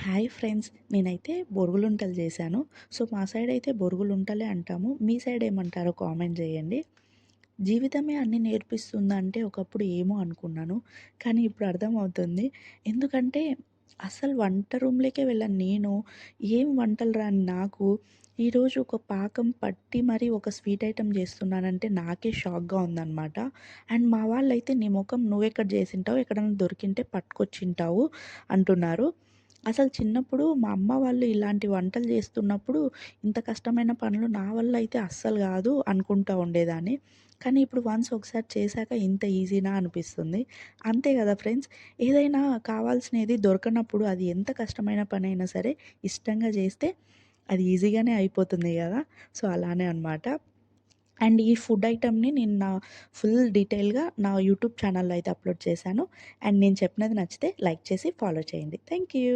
Hi friends. నేనైతే బొరుగులుంటలు చేశాను. So, మా సైడ్ అయితే బొరుగులుంటలే అంటాము. మీ సైడ్ ఏమంటారో కామెంట్ చేయండి. జీవితమే అన్నీ నేర్పిస్తుందంటే ఒకప్పుడు ఏమో అనుకున్నాను. కానీ ఇప్పుడు అర్థమవుతుంది. ఎందుకంటే అస్సలు వంట రూమ్‌లోకే వెళ్ళను నేను. ఏం వంటలు రాని నాకు ఈరోజు ఒక పాకం పట్టి మరీ ఒక స్వీట్ ఐటెమ్ చేస్తున్నానంటే నాకే షాక్‌గా ఉందనమాట. అండ్ మా వాళ్ళైతే "నీ మొఖం నువ్వెక్కడ చేసుంటావు? ఎక్కడైనా దొరికింటే పట్టుకొచ్చింటావు" అంటున్నారు. అసలు చిన్నప్పుడు మా అమ్మ వాళ్ళు ఇలాంటి వంటలు చేస్తున్నప్పుడు ఇంత కష్టమైన పనులు నా వల్ల అయితే అస్సలు కాదు అనుకుంటా ఉండేదాన్ని. కానీ ఇప్పుడు ఒకసారి చేశాక ఇంత ఈజీనా అనిపిస్తుంది. అంతే కదా ఫ్రెండ్స్! ఏదైనా కావాల్సినది దొరకనప్పుడు అది ఎంత కష్టమైన పనైనా సరే ఇష్టంగా చేస్తే అది ఈజీగానే అయిపోతుంది గదా! సో, అలానే అనమాట. అండ్ ఈ ఫుడ్ ఐటెమ్‌ని నేను ఫుల్ డీటెయిల్‌గా నా యూట్యూబ్ ఛానల్‌లో అయితే అప్‌లోడ్ చేశాను. అండ్ నేను చెప్పినది నచ్చితే లైక్ చేసి ఫాలో చేయండి. Thank you.